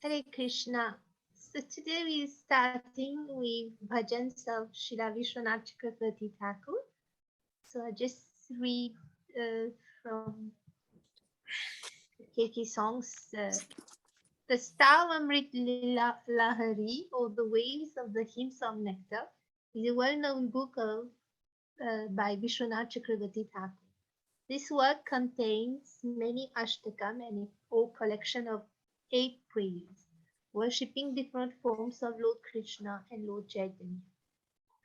Hare Krishna. So today we are starting with bhajans of Srila Viswanath Cakravati Thakur. So I just read from KK songs. The Stavamrta Lahari, or the Waves of the Hymns of Nectar, is a well-known book by Viswanath Cakravati Thakur. This work contains many ashtakam and a collection of 8 prayers, worshipping different forms of Lord Krishna and Lord Chaitanya.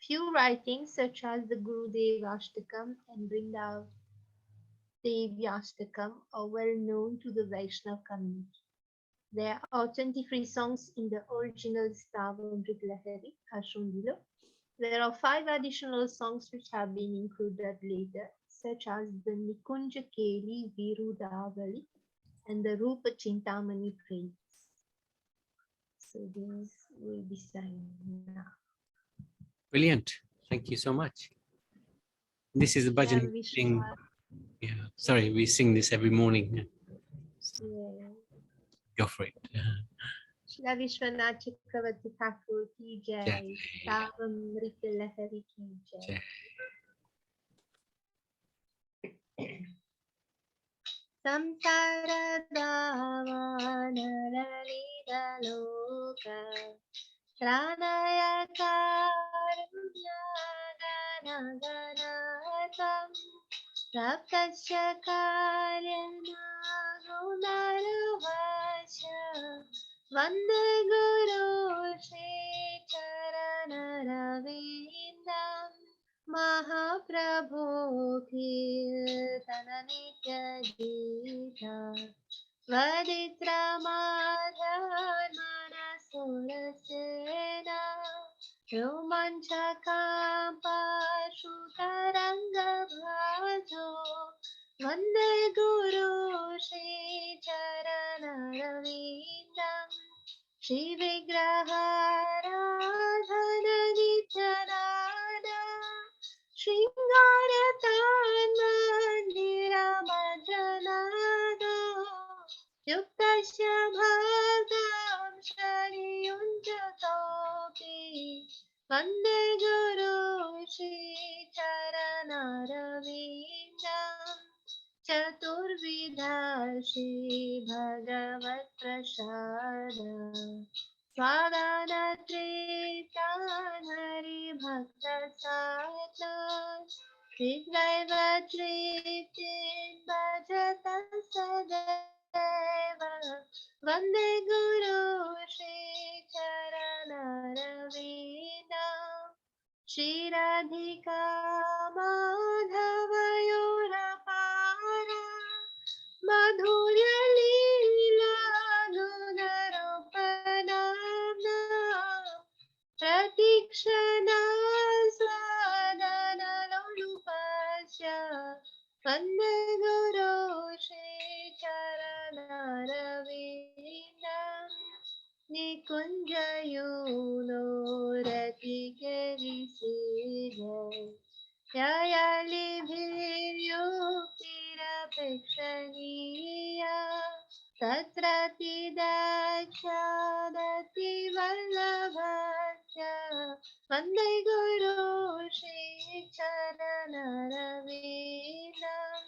Few writings such as the Gurudev Ashtakam and Vrindav Devi Ashtakam are well known to the Vaishnava community. There are 23 songs in the original Stavamrta Lahari as shown below. There are 5 additional songs which have been included later, such as the Nikunja Keli Virudavali and the Rupa Chintamani praise. So these will be sang now. Brilliant. Thank you so much. This is a bhajan we sing. Yeah, sorry, we sing this every morning. Yeah. Go for it. Shri Viswanath Cakravati Thakur ki jai, Stavamrta Lahari ki jai. Samsara Davanala Lidha Loka Tranaya Karunya Gana Ganatam Raptasya Kalyana Gunarvasha Vande Guru Shri Charanaravidam Mahaprabhu Kirtana Nitya Gita Vaditra Madharmana Surasena Romanchakamba Shutaranga Bhajo Vande Guru Shri Charanaravidam Shri Vigraharadhana Nityananda Shringaratan Mandira Madranado Yuktasya Bhagam Shariyunjatopi Vande Guru Shri Charanaravidam Chaturvidha Shri Bhagavat Prasada Swadhana Tritan Hari Bhakta Sata Hridaiva Triptin Bhajata Sadeva Vande Guru Shri Charanaravidam Shri Radhika Madhavayurapara Madhurya Leela Gunaropanamna Pratikshana Swadana Lolupasya Vande Guru Shri Charanaravidam Nikunjayono Ratikari Sridhar Yayali Bhiryo Kirapekshaniya Tatrati Dakshadati Vallabhasya Vande Guru Shri Charanaravidam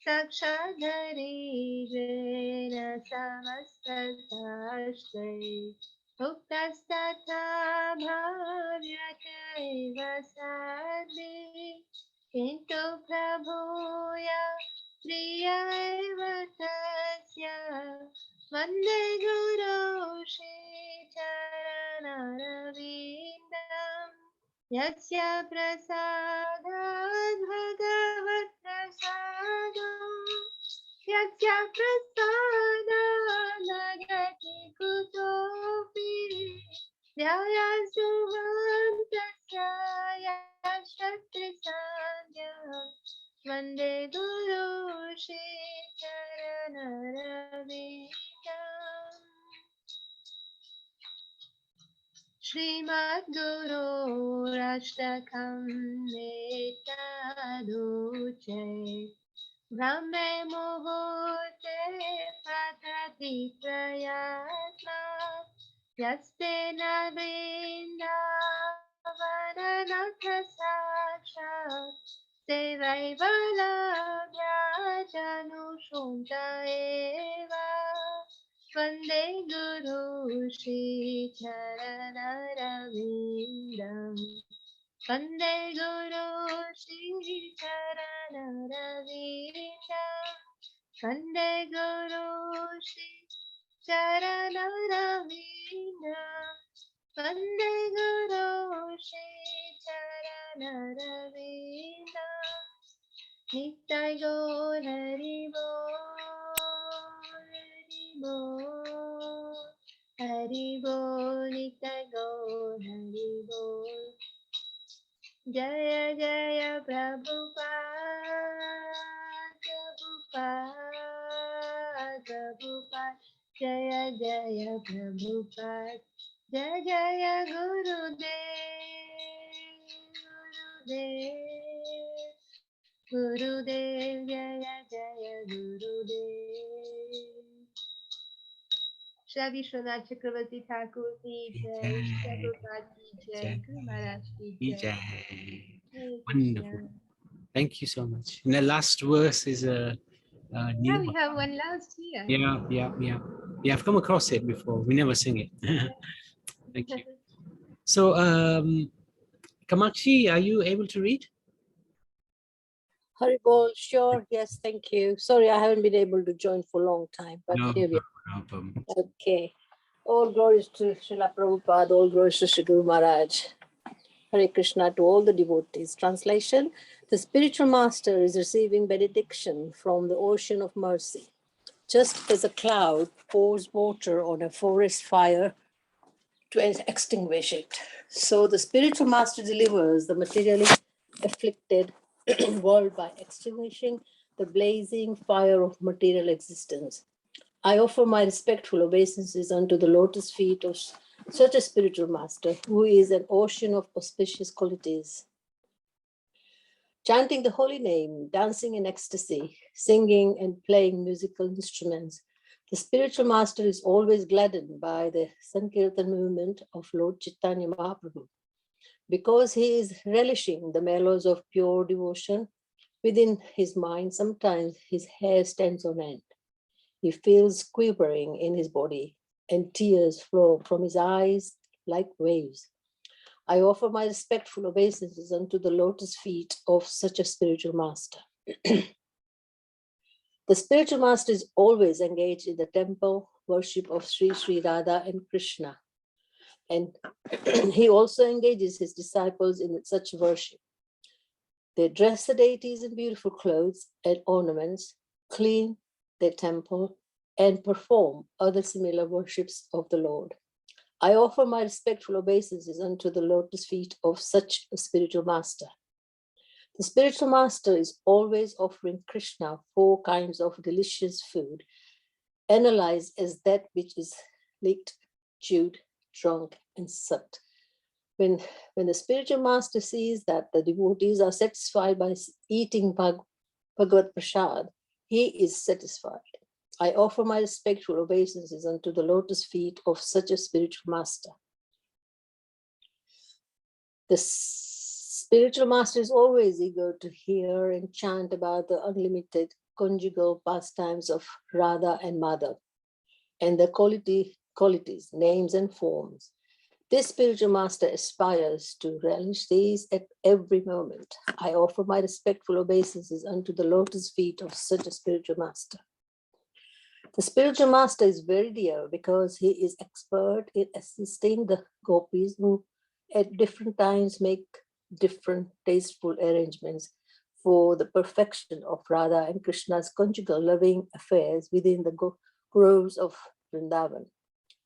Sakshadhari Jena Samastashtay Uktastatha Bhavyataiva Sadhi Kintu Prabhuya Priya eva tasya Vande Guru Shri Charanaravidam Yasya Prasadat Bhagavat Prasadam Yasya Prasadat Nagati Kutopi Vyaya Subham Tasya Yashakti Sandhyam Vande Guru Shri Charanaravidam Srimad Guru Rashtakam Netaduche Brahme muhurte patati prayatna yaste nabindavananatha sakshat sevaivalabhyajanu shunta eva Vande Guru Shri Charanaravidam Vande Guru Shri Charanaravidam Vande Guru Shri Charanaravidam Vande Guru Shri Charanaravidam Nitai Gaur Hari Bol Hari Bol Nitai Gaur Hari Bol Jaya Jaya Prabhupada Prabhupada Prabhupada Jaya Jaya Prabhupada Jaya Jaya Gurudev Gurudev Gurudev Jaya Jaya Gurudev Shri Visvanath Cakravati Thakur ki jai, Shri Prabhupada ki jai, Guru Maharaj ki jai. Hare Wonderful. Krishna. Thank you so much. And the last verse is a Now new we one. have one last here. Yeah. Yeah, I've come across it before. We never sing it. Thank you. So, Kamakshi, are you able to read? Haribol, sure, yes, thank you. Sorry, I haven't been able to join for a long time, but No here we problem. are. Okay. All glories to Srila Prabhupada, all glories to Sri Guru Maharaj. Hare Krishna to all the devotees. Translation: the spiritual master is receiving benediction from the ocean of mercy. Just as a cloud pours water on a forest fire to extinguish it, so the spiritual master delivers the materially afflicted world by extinguishing the blazing fire of material existence. I offer my respectful obeisances unto the lotus feet of such a spiritual master who is an ocean of auspicious qualities. Chanting the holy name, dancing in ecstasy, singing and playing musical instruments, the spiritual master is always gladdened by the Sankirtan movement of Lord Chaitanya Mahaprabhu. Because he is relishing the mellows of pure devotion within his mind, sometimes his hair stands on end. He feels quivering in his body, and tears flow from his eyes like waves. I offer my respectful obeisances unto the lotus feet of such a spiritual master. The spiritual master is always engaged in the temple worship of Sri Sri Radha and Krishna. And he also engages his disciples in such worship. They dress the deities in beautiful clothes and ornaments, clean their temple, and perform other similar worships of the Lord. I offer my respectful obeisances unto the lotus feet of such a spiritual master. The spiritual master is always offering Krishna 4 kinds of delicious food, analyzed as that which is licked, chewed, drunk, and sucked. When the spiritual master sees that the devotees are satisfied by eating Bhagavad Prasad, he is satisfied. I offer my respectful obeisances unto the lotus feet of such a spiritual master. The spiritual master is always eager to hear and chant about the unlimited conjugal pastimes of Radha and Madhav and their qualities, names, and forms. This spiritual master aspires to relish these at every moment. I offer my respectful obeisances unto the lotus feet of such a spiritual master. The spiritual master is very dear because he is expert in assisting the gopis who at different times make different tasteful arrangements for the perfection of Radha and Krishna's conjugal loving affairs within the groves of Vrindavan.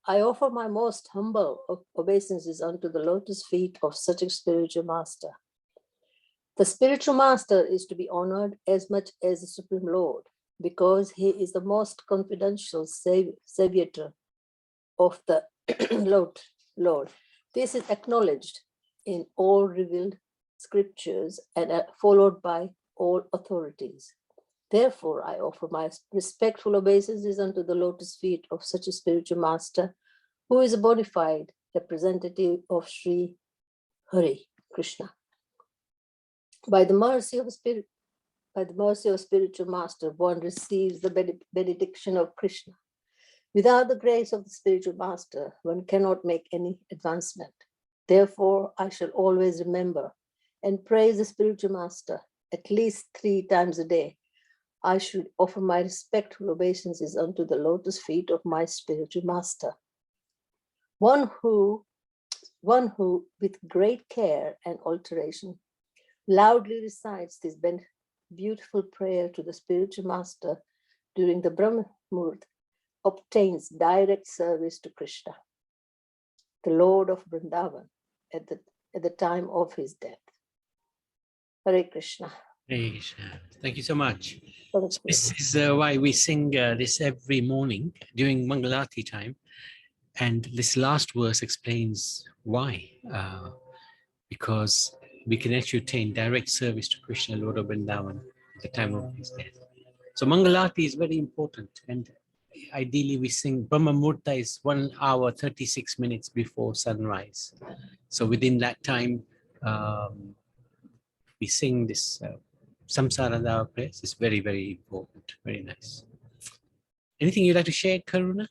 I offer my most humble obeisances unto the lotus feet of such a spiritual master. The spiritual master is to be honored as much as the Supreme Lord because he is the most confidential savior of the Lord. This is acknowledged in all revealed scriptures and followed by all authorities. Therefore, I offer my respectful obeisances unto the lotus feet of such a spiritual master, who is a bona fide representative of Sri Hari Krishna. By the mercy of spiritual master, one receives the benediction of Krishna. Without the grace of the spiritual master, one cannot make any advancement. Therefore, I shall always remember and praise the spiritual master at least 3 times a day. I should offer my respectful obeisances unto the lotus feet of my spiritual master. One who, with great care and alteration, loudly recites this beautiful prayer to the spiritual master during the Brahma Muhurt obtains direct service to Krishna, the Lord of Vrindavan, at the time of his death. Hare Krishna. Hare Krishna. Thank you so much. Hare So this is why we sing this every morning during Mangalati time. And this last verse explains why. Because we can actually attain direct service to Krishna, Lord of Vrindavan, at the time of his death. So Mangalati is very important. And ideally we sing Brahma Muhurta is 1 hour, 36 minutes before sunrise. So within that time, we sing this Samsara Dava prayers. It's very, very important. Very nice. Anything you'd like to share, Karuna?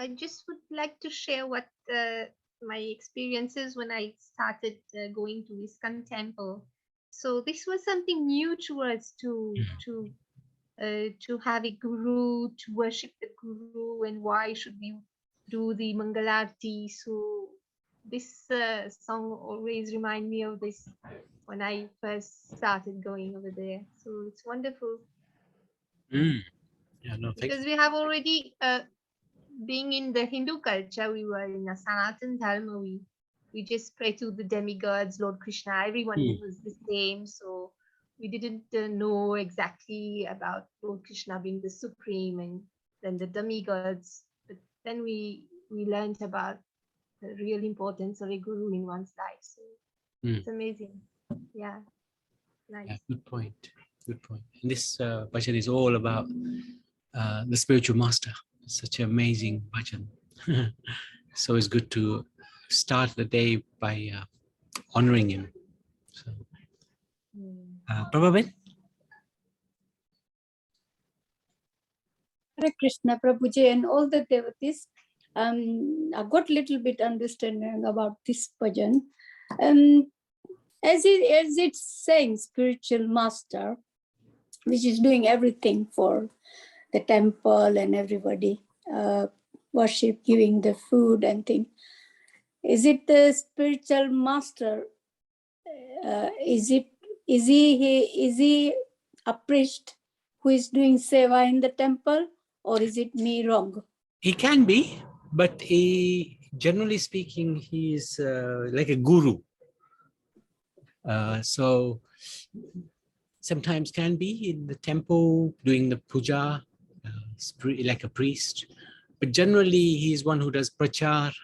I just would like to share what my experiences when I started going to ISKCON temple. So this was something new to us to have a guru, to worship the guru, and why should we do the Mangalarti? So this song always remind me of this when I first started going over there. So it's wonderful. Yeah, no, thank because we have already being in the Hindu culture, we were in a Sanatan Dharma. We just pray to the demigods, Lord Krishna. Everyone was the same, so we didn't know exactly about Lord Krishna being the supreme and then the demigods. But then we learned about the real importance of a guru in one's life. So it's amazing. Yeah, nice. Yeah, good point. Good point. And this bhajan is all about the spiritual master. It's such an amazing bhajan. So it's good to start the day by honoring him. So, Prabhupada? Hare Krishna, Prabhuji, and all the devotees. I got little bit understanding about this bhajan. As it's saying, spiritual master, which is doing everything for the temple and everybody, worship, giving the food and thing. Is it the spiritual master? Is he a priest who is doing seva in the temple, or is it me wrong? He can be, but generally speaking, he is like a guru. So sometimes can be in the temple doing the puja, like a priest. But generally, he is one who does prachar,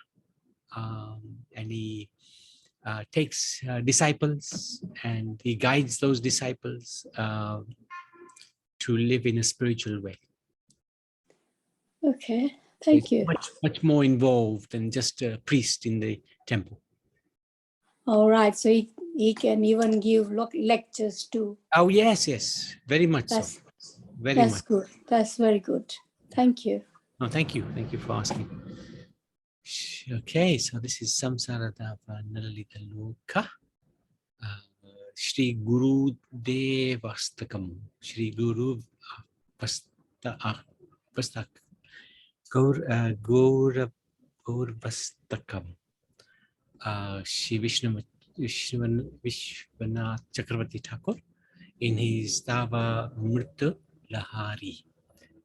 and he takes disciples and he guides those disciples to live in a spiritual way. Okay, thank you. Much more involved than just a priest in the temple. All right, so he can even give lectures too. Oh yes, very much so. That's good. That's very good. Thank you. No, thank you for asking. Okay, so this is Samsara Davanala Loka. Shri Guru Devastakam. Shri Guru Vastak. Gaurvastakam. Shri Visvanath Cakravati Thakur in his Stavamrta Lahari.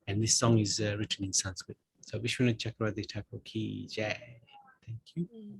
And this song is written in Sanskrit. So Visvanath Cakravati Thakur ki jai. Thank you.